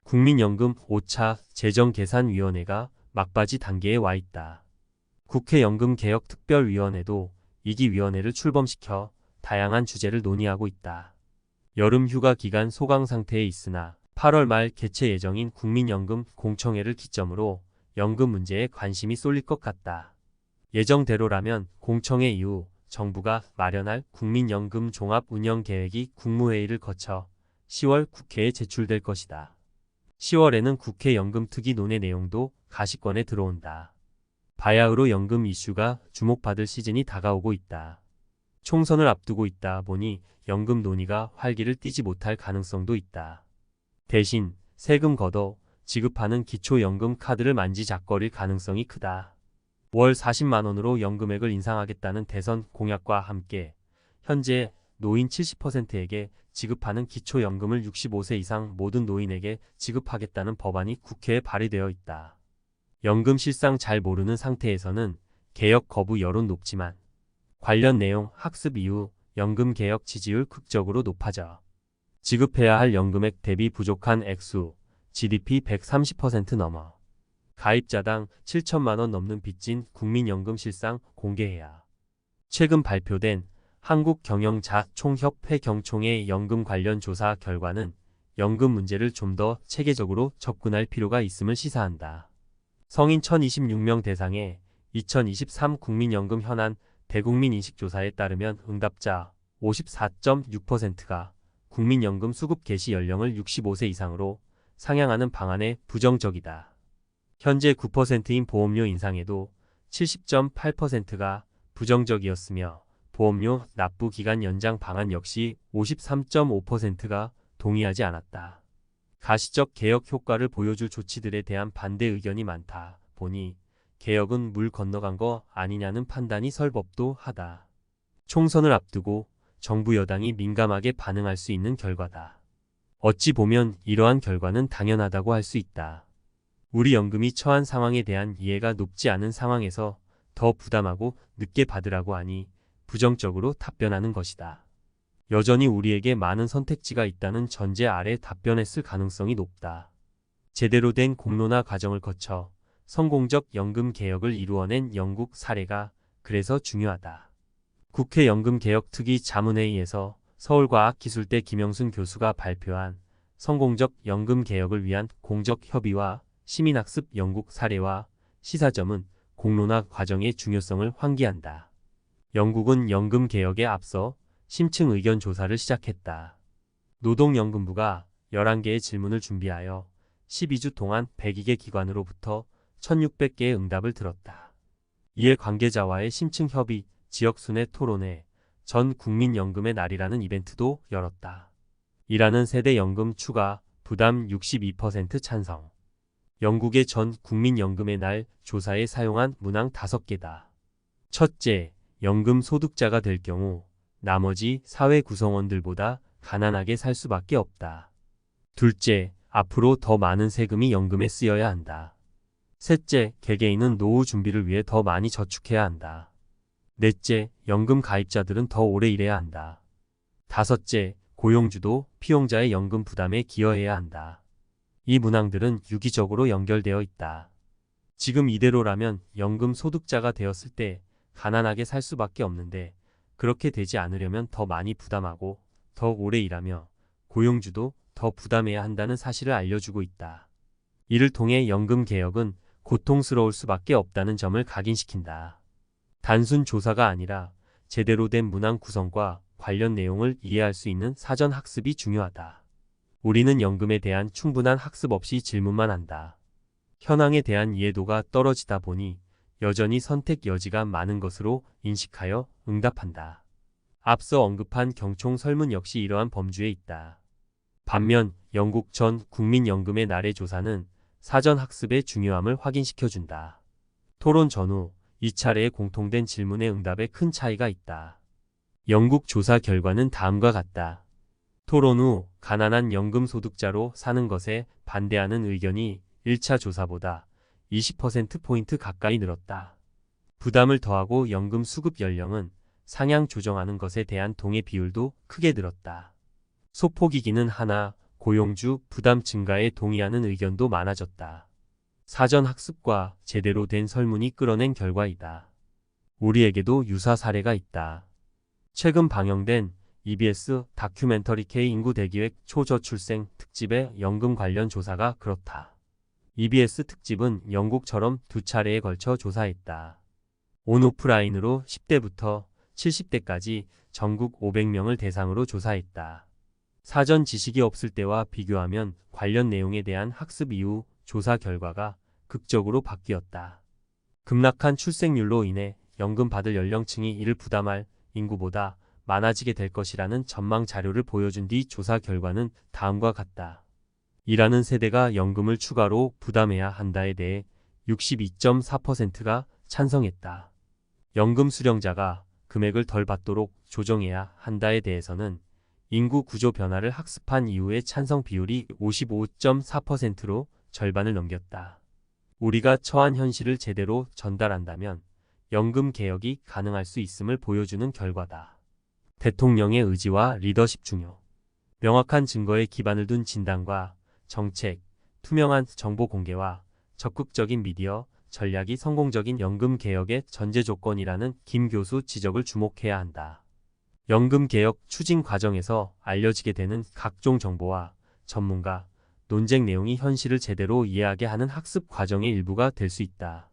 국민연금 5차 재정계산위원회가 막바지 단계에 와 있다. 국회 연금개혁특별위원회도 2기 위원회를 출범시켜 다양한 주제를 논의하고 있다. 여름 휴가 기간 소강 상태에 있으나 8월 말 개최 예정인 국민연금 공청회를 기점으로 연금 문제에 관심이 쏠릴 것 같다. 예정대로라면 공청회 이후 정부가 마련할 국민연금 종합운영계획이 국무회의를 거쳐 10월 국회에 제출될 것이다. 10월에는 국회 연금특위 논의 내용도 가시권에 들어온다. 바야흐로 연금 이슈가 주목받을 시즌이 다가오고 있다. 총선을 앞두고 있다 보니 연금 논의가 활기를 띠지 못할 가능성도 있다. 대신 세금 걷어 지급하는 기초연금 카드를 만지작거릴 가능성이 크다. 월 40만 원으로 연금액을 인상하겠다는 대선 공약과 함께 현재 노인 70%에게 지급하는 기초연금을 65세 이상 모든 노인에게 지급하겠다는 법안이 국회에 발의되어 있다. 연금 실상 잘 모르는 상태에서는 개혁 거부 여론 높지만 관련 내용 학습 이후 연금 개혁 지지율 극적으로 높아져 지급해야 할 연금액 대비 부족한 액수 GDP 130% 넘어 가입자당 7천만 원 넘는 빚진 국민연금 실상 공개해야. 최근 발표된 한국경영자총협회 경총의 연금 관련 조사 결과는 연금 문제를 좀 더 체계적으로 접근할 필요가 있음을 시사한다. 성인 1026명 대상의 2023 국민연금 현안 대국민 인식조사에 따르면 응답자 54.6%가 국민연금 수급 개시 연령을 65세 이상으로 상향하는 방안에 부정적이다. 현재 9%인 보험료 인상에도 70.8%가 부정적이었으며 보험료 납부 기간 연장 방안 역시 53.5%가 동의하지 않았다. 가시적 개혁 효과를 보여줄 조치들에 대한 반대 의견이 많다 보니 개혁은 물 건너간 거 아니냐는 판단이 설 법도 하다. 총선을 앞두고 정부 여당이 민감하게 반응할 수 있는 결과다. 어찌 보면 이러한 결과는 당연하다고 할 수 있다. 우리 연금이 처한 상황에 대한 이해가 높지 않은 상황에서 더 부담하고 늦게 받으라고 하니 부정적으로 답변하는 것이다. 여전히 우리에게 많은 선택지가 있다는 전제 아래 답변했을 가능성이 높다. 제대로 된 공론화 과정을 거쳐 성공적 연금 개혁을 이루어낸 영국 사례가 그래서 중요하다. 국회 연금개혁특위 자문회의에서 서울과학기술대 김영순 교수가 발표한 성공적 연금 개혁을 위한 공적 협의와 시민학습 영국 사례와 시사점은 공론화 과정의 중요성을 환기한다. 영국은 연금 개혁에 앞서 심층 의견 조사를 시작했다. 노동연금부가 11개의 질문을 준비하여 12주 동안 102개 기관으로부터 1600개의 응답을 들었다. 이에 관계자와의 심층 협의, 지역순회 토론회, 전 국민연금의 날이라는 이벤트도 열었다. 일하는 세대 연금 추가, 부담 62% 찬성. 영국의 전 국민연금의 날 조사에 사용한 문항 5개다. 첫째, 연금 소득자가 될 경우 나머지 사회 구성원들보다 가난하게 살 수밖에 없다. 둘째, 앞으로 더 많은 세금이 연금에 쓰여야 한다. 셋째, 개개인은 노후 준비를 위해 더 많이 저축해야 한다. 넷째, 연금 가입자들은 더 오래 일해야 한다. 다섯째, 고용주도 피용자의 연금 부담에 기여해야 한다. 이 문항들은 유기적으로 연결되어 있다. 지금 이대로라면 연금 소득자가 되었을 때 가난하게 살 수밖에 없는데 그렇게 되지 않으려면 더 많이 부담하고 더 오래 일하며 고용주도 더 부담해야 한다는 사실을 알려주고 있다. 이를 통해 연금 개혁은 고통스러울 수밖에 없다는 점을 각인시킨다. 단순 조사가 아니라 제대로 된 문항 구성과 관련 내용을 이해할 수 있는 사전 학습이 중요하다. 우리는 연금에 대한 충분한 학습 없이 질문만 한다. 현황에 대한 이해도가 떨어지다 보니 여전히 선택 여지가 많은 것으로 인식하여 응답한다. 앞서 언급한 경총 설문 역시 이러한 범주에 있다. 반면 영국 전 국민연금의 날의 조사는 사전 학습의 중요함을 확인시켜준다. 토론 전후 2차례의 공통된 질문의 응답에 큰 차이가 있다. 영국 조사 결과는 다음과 같다. 토론 후 가난한 연금 소득자로 사는 것에 반대하는 의견이 1차 조사보다 20%포인트 가까이 늘었다. 부담을 더하고 연금 수급 연령은 상향 조정하는 것에 대한 동의 비율도 크게 늘었다. 소폭이기는 하나 고용주 부담 증가에 동의하는 의견도 많아졌다. 사전 학습과 제대로 된 설문이 끌어낸 결과이다. 우리에게도 유사 사례가 있다. 최근 방영된 EBS 다큐멘터리 K 인구 대기획 초저출생 특집의 연금 관련 조사가 그렇다. EBS 특집은 영국처럼 두 차례에 걸쳐 조사했다. 온오프라인으로 10대부터 70대까지 전국 500명을 대상으로 조사했다. 사전 지식이 없을 때와 비교하면 관련 내용에 대한 학습 이후 조사 결과가 극적으로 바뀌었다. 급락한 출생률로 인해 연금 받을 연령층이 이를 부담할 인구보다 많아지게 될 것이라는 전망 자료를 보여준 뒤 조사 결과는 다음과 같다. 일하는 세대가 연금을 추가로 부담해야 한다에 대해 62.4%가 찬성했다. 연금 수령자가 금액을 덜 받도록 조정해야 한다에 대해서는 인구 구조 변화를 학습한 이후의 찬성 비율이 55.4%로 절반을 넘겼다. 우리가 처한 현실을 제대로 전달한다면 연금 개혁이 가능할 수 있음을 보여주는 결과다. 대통령의 의지와 리더십 중요. 명확한 증거에 기반을 둔 진단과 정책, 투명한 정보 공개와 적극적인 미디어 전략이 성공적인 연금 개혁의 전제 조건이라는 김 교수 지적을 주목해야 한다. 연금 개혁 추진 과정에서 알려지게 되는 각종 정보와 전문가, 논쟁 내용이 현실을 제대로 이해하게 하는 학습 과정의 일부가 될 수 있다.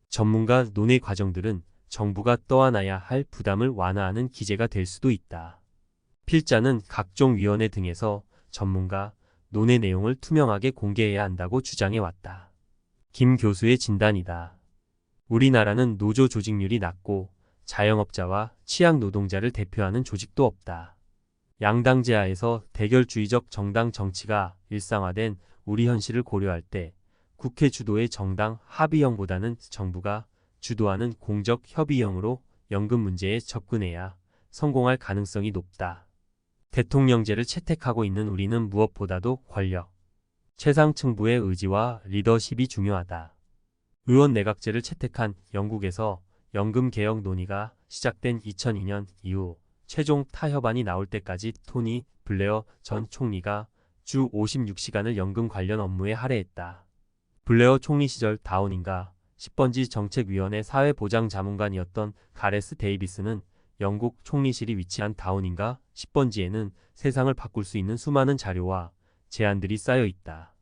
전문가 논의 과정들은 정부가 떠안아야 할 부담을 완화하는 기제가 될 수도 있다. 필자는 각종 위원회 등에서 전문가, 논의 내용을 투명하게 공개해야 한다고 주장해왔다. 김 교수의 진단이다. 우리나라는 노조 조직률이 낮고 자영업자와 취약 노동자를 대표하는 조직도 없다. 양당제 하에서 대결주의적 정당 정치가 일상화된 우리 현실을 고려할 때 국회 주도의 정당 합의형보다는 정부가 주도하는 공적 협의형으로 연금 문제에 접근해야 성공할 가능성이 높다. 대통령제를 채택하고 있는 우리는 무엇보다도 권력, 최상층부의 의지와 리더십이 중요하다. 의원 내각제를 채택한 영국에서 연금 개혁 논의가 시작된 2002년 이후 최종 타협안이 나올 때까지 토니 블레어 전 총리가 주 56시간을 연금 관련 업무에 할애했다. 블레어 총리 시절 다우닝가 10번지 정책위원회 사회보장자문관이었던 가레스 데이비스는 영국 총리실이 위치한 다우닝가 10번지에는 세상을 바꿀 수 있는 수많은 자료와 제안들이 쌓여 있다.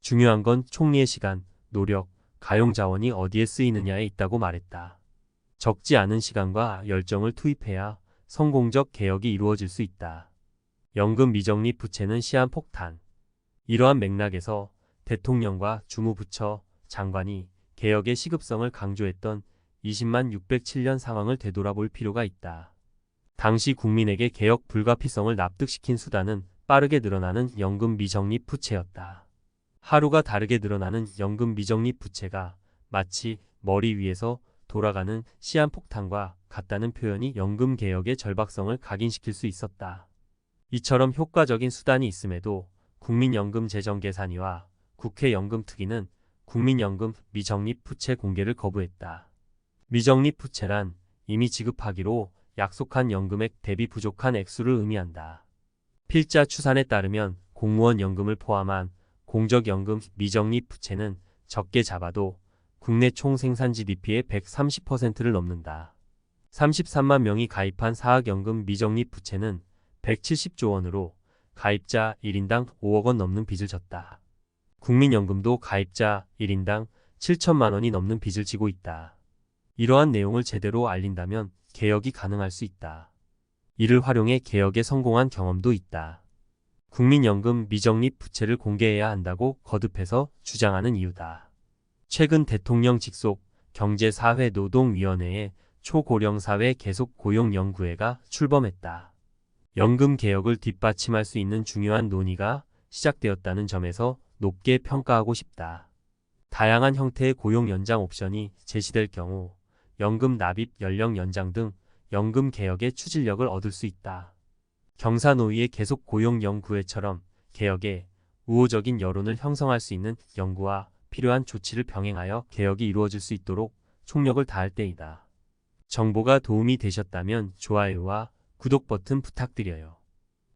중요한 건 총리의 시간, 노력, 가용 자원이 어디에 쓰이느냐에 있다고 말했다. 적지 않은 시간과 열정을 투입해야 성공적 개혁이 이루어질 수 있다. 연금 미적립 부채는 시한폭탄. 이러한 맥락에서 대통령과 주무부처 장관이 개혁의 시급성을 강조했던 20만 607년 상황을 되돌아볼 필요가 있다. 당시 국민에게 개혁 불가피성을 납득시킨 수단은 빠르게 늘어나는 연금 미적립 부채였다. 하루가 다르게 늘어나는 연금 미적립 부채가 마치 머리 위에서 돌아가는 시한폭탄과 같다는 표현이 연금 개혁의 절박성을 각인시킬 수 있었다. 이처럼 효과적인 수단이 있음에도 국민연금재정계산위와 국회 연금특위는 국민연금 미적립 부채 공개를 거부했다. 미적립 부채란 이미 지급하기로 약속한 연금액 대비 부족한 액수를 의미한다. 필자 추산에 따르면 공무원 연금을 포함한 공적연금 미적립 부채는 적게 잡아도 국내 총 생산 GDP의 130%를 넘는다. 33만 명이 가입한 사학연금 미적립 부채는 170조 원으로 가입자 1인당 5억 원 넘는 빚을 졌다. 국민연금도 가입자 1인당 7천만 원이 넘는 빚을 지고 있다. 이러한 내용을 제대로 알린다면 개혁이 가능할 수 있다. 이를 활용해 개혁에 성공한 경험도 있다. 국민연금 미적립 부채를 공개해야 한다고 거듭해서 주장하는 이유다. 최근 대통령 직속 경제사회노동위원회에 초고령사회 계속고용연구회가 출범했다. 연금 개혁을 뒷받침할 수 있는 중요한 논의가 시작되었다는 점에서 높게 평가하고 싶다. 다양한 형태의 고용 연장 옵션이 제시될 경우 연금 납입 연령 연장 등 연금 개혁의 추진력을 얻을 수 있다. 경사노위의 계속고용연구회처럼 개혁에 우호적인 여론을 형성할 수 있는 연구와 필요한 조치를 병행하여 개혁이 이루어질 수 있도록 총력을 다할 때이다. 정보가 도움이 되셨다면 좋아요와 구독 버튼 부탁드려요.